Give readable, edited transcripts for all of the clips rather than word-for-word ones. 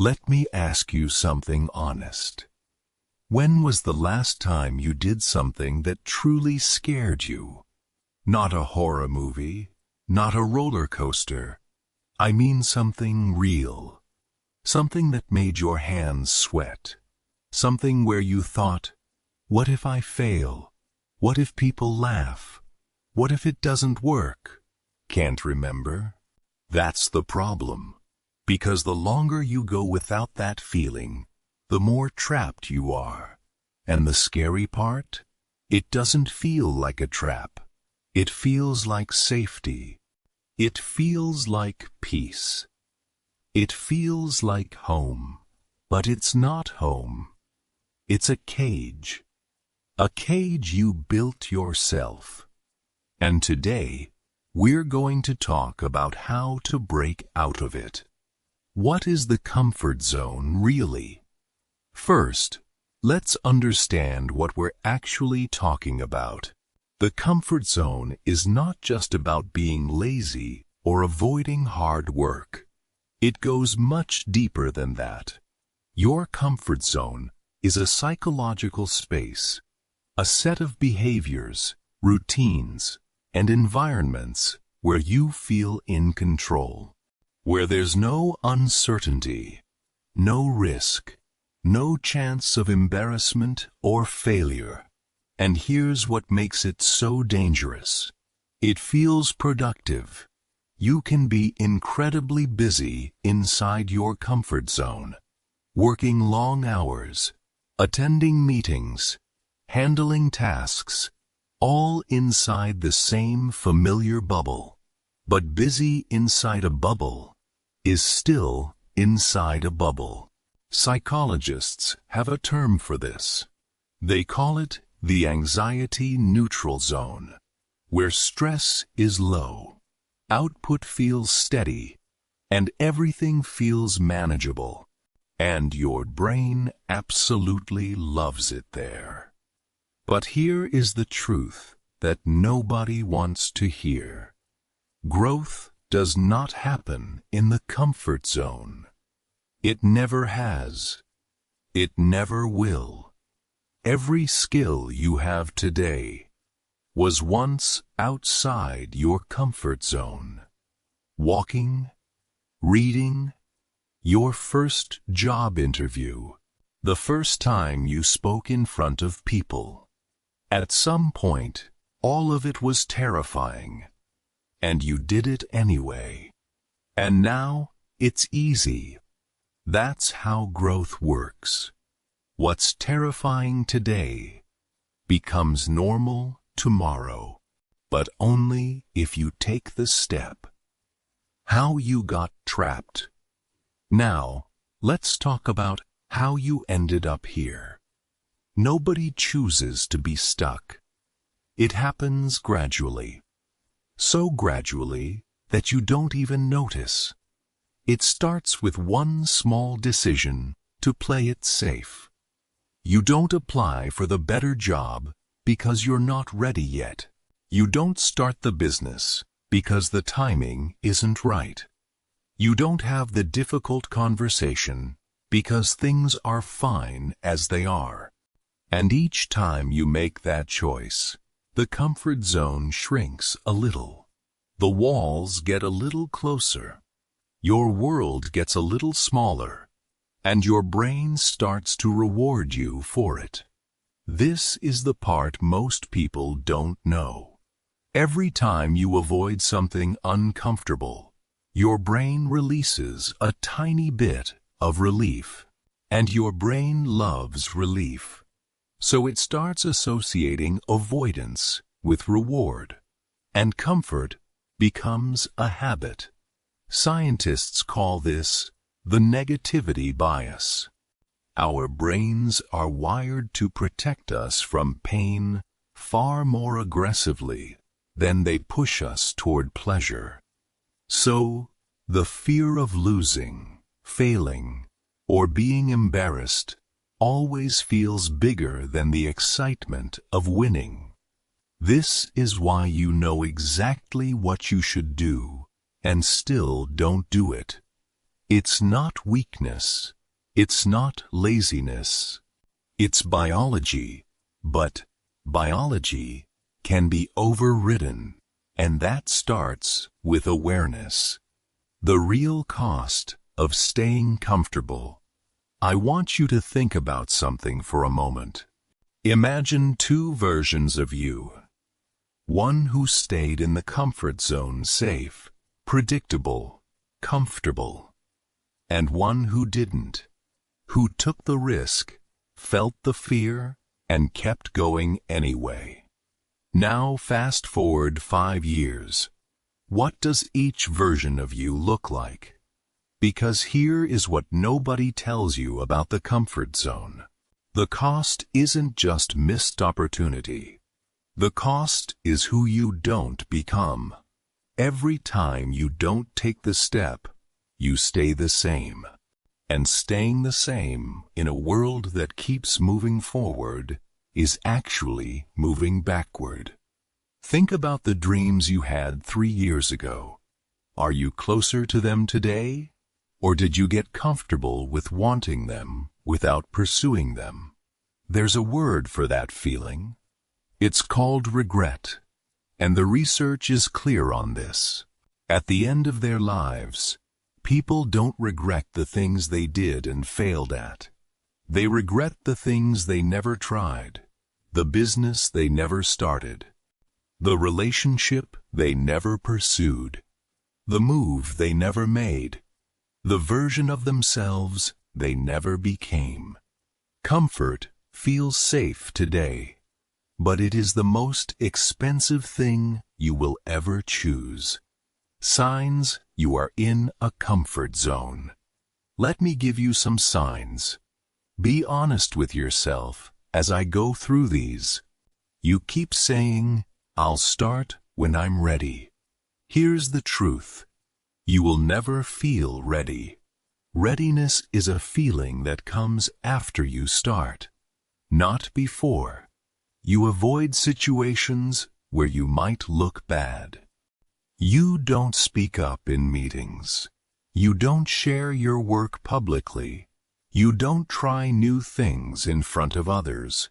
Let me ask you something honest. When was the last time you did something that truly scared you? Not a horror movie, not a roller coaster. I mean something real. Something that made your hands sweat. Something where you thought, what if I fail? What if people laugh? What if it doesn't work? Can't remember? That's the problem. Because the longer you go without that feeling, the more trapped you are. And the scary part? It doesn't feel like a trap. It feels like safety. It feels like peace. It feels like home. But it's not home. It's a cage. A cage you built yourself. And today, we're going to talk about how to break out of it. What is the comfort zone really? First, let's understand what we're actually talking about. The comfort zone is not just about being lazy or avoiding hard work. It goes much deeper than that. Your comfort zone is a psychological space, a set of behaviors, routines, and environments where you feel in control. Where there's no uncertainty, no risk, no chance of embarrassment or failure. And here's what makes it so dangerous. It feels productive. You can be incredibly busy inside your comfort zone, working long hours, attending meetings, handling tasks, all inside the same familiar bubble. But busy inside a bubble is still inside a bubble. Psychologists have a term for this. They call it the anxiety neutral zone, where stress is low, output feels steady, and everything feels manageable. And your brain absolutely loves it there. But here is the truth that nobody wants to hear. Growth does not happen in the comfort zone. It never has. It never will. Every skill you have today was once outside your comfort zone. Walking, reading, your first job interview, the first time you spoke in front of people. At some point, all of it was terrifying. And you did it anyway. And now, it's easy. That's how growth works. What's terrifying today becomes normal tomorrow, but only if you take the step. How you got trapped. Now, let's talk about how you ended up here. Nobody chooses to be stuck. It happens gradually. So gradually that you don't even notice. It starts with one small decision to play it safe. You don't apply for the better job because you're not ready yet. You don't start the business because the timing isn't right. You don't have the difficult conversation because things are fine as they are. And each time you make that choice, the comfort zone shrinks a little. The walls get a little closer. Your world gets a little smaller, and your brain starts to reward you for it. This is the part most people don't know. Every time you avoid something uncomfortable, your brain releases a tiny bit of relief. And your brain loves relief. So it starts associating avoidance with reward, and comfort becomes a habit. Scientists call this the negativity bias. Our brains are wired to protect us from pain far more aggressively than they push us toward pleasure. So, the fear of losing, failing, or being embarrassed always feels bigger than the excitement of winning. This is why you know exactly what you should do and still don't do it. It's not weakness. It's not laziness. It's biology. But biology can be overridden, and that starts with awareness. The real cost of staying comfortable. I want you to think about something for a moment. Imagine two versions of you. One who stayed in the comfort zone, safe, predictable, comfortable. And one who didn't, who took the risk, felt the fear, and kept going anyway. Now fast forward 5 years. What does each version of you look like? Because here is what nobody tells you about the comfort zone. The cost isn't just missed opportunity. The cost is who you don't become. Every time you don't take the step, you stay the same. And staying the same in a world that keeps moving forward is actually moving backward. Think about the dreams you had 3 years ago. Are you closer to them today? Or did you get comfortable with wanting them without pursuing them? There's a word for that feeling. It's called regret. And the research is clear on this. At the end of their lives, people don't regret the things they did and failed at. They regret the things they never tried, the business they never started, the relationship they never pursued, the move they never made, the version of themselves they never became. Comfort feels safe today, but it is the most expensive thing you will ever choose. Signs you are in a comfort zone. Let me give you some signs. Be honest with yourself as I go through these. You keep saying, "I'll start when I'm ready." Here's the truth. You will never feel ready. Readiness is a feeling that comes after you start, not before. You avoid situations where you might look bad. You don't speak up in meetings. You don't share your work publicly. You don't try new things in front of others.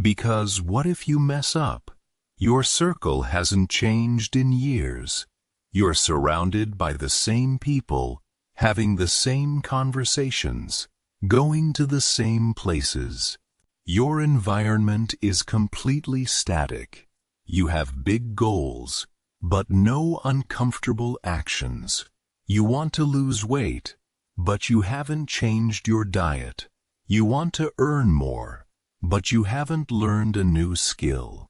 Because what if you mess up? Your circle hasn't changed in years. You're surrounded by the same people, having the same conversations, going to the same places. Your environment is completely static. You have big goals, but no uncomfortable actions. You want to lose weight, but you haven't changed your diet. You want to earn more, but you haven't learned a new skill.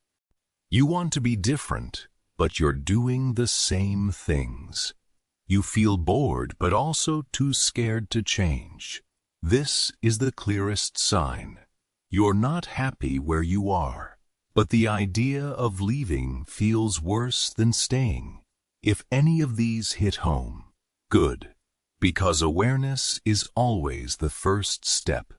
You want to be different, but you're doing the same things. You feel bored, but also too scared to change. This is the clearest sign. You're not happy where you are, but the idea of leaving feels worse than staying. If any of these hit home, good, because awareness is always the first step.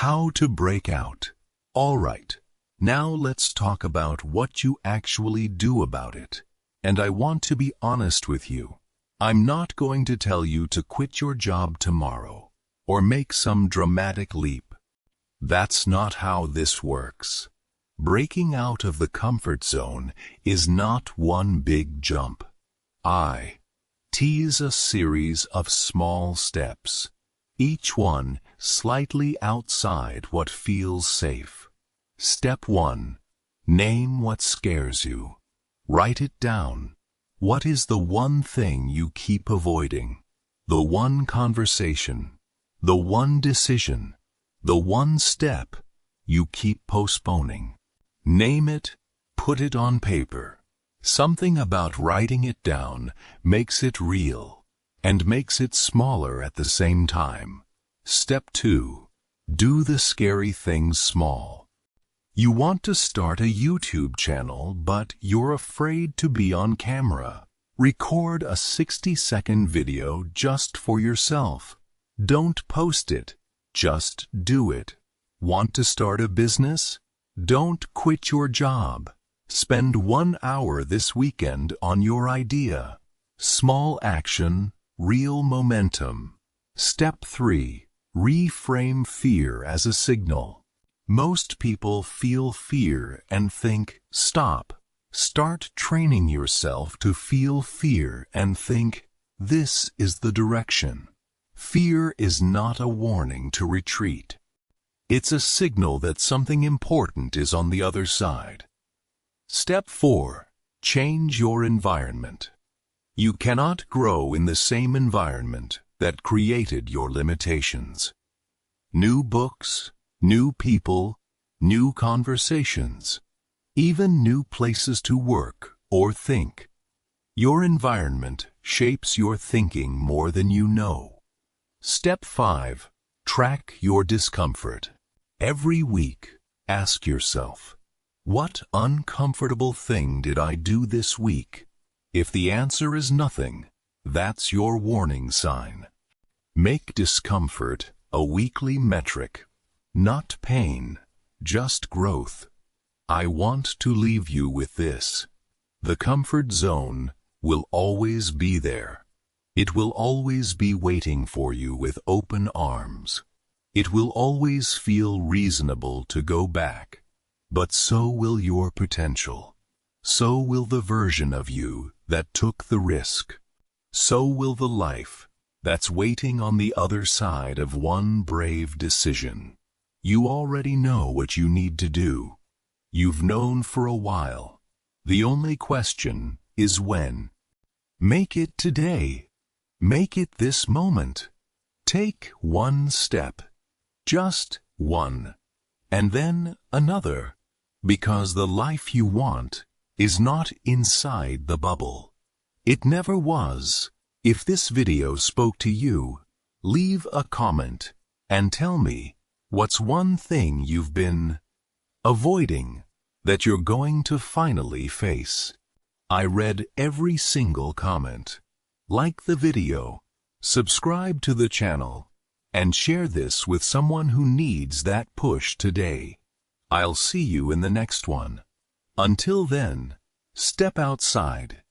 How to break out. All right, now let's talk about what you actually do about it. And I want to be honest with you. I'm not going to tell you to quit your job tomorrow or make some dramatic leap. That's not how this works. Breaking out of the comfort zone is not one big jump. I tease a series of small steps, each one slightly outside what feels safe. Step 1. Name what scares you. Write it down. What is the one thing you keep avoiding? The one conversation, the one decision, the one step you keep postponing. Name it, put it on paper. Something about writing it down makes it real and makes it smaller at the same time. Step 2. Do the scary things small. You want to start a YouTube channel, but you're afraid to be on camera. Record a 60-second video just for yourself. Don't post it, just do it. Want to start a business? Don't quit your job. Spend 1 hour this weekend on your idea. Small action, real momentum. Step 3. Reframe fear as a signal. Most people feel fear and think, stop. Start training yourself to feel fear and think, this is the direction. Fear is not a warning to retreat. It's a signal that something important is on the other side. Step 4. Change your environment. You cannot grow in the same environment that created your limitations. New books, new people, new conversations, even new places to work or think. Your environment shapes your thinking more than you know. Step 5. Track your discomfort. Every week, ask yourself, what uncomfortable thing did I do this week? If the answer is nothing, that's your warning sign. Make discomfort a weekly metric, not pain, just growth. I want to leave you with this. The comfort zone will always be there. It will always be waiting for you with open arms. It will always feel reasonable to go back, but so will your potential. So will the version of you that took the risk. So will the life that's waiting on the other side of one brave decision. You already know what you need to do. You've known for a while. The only question is when. Make it today. Make it this moment. Take one step. Just one. And then another. Because the life you want is not inside the bubble. It never was. If this video spoke to you, leave a comment and tell me what's one thing you've been avoiding that you're going to finally face. I read every single comment. Like the video, subscribe to the channel, and share this with someone who needs that push today. I'll see you in the next one. Until then, step outside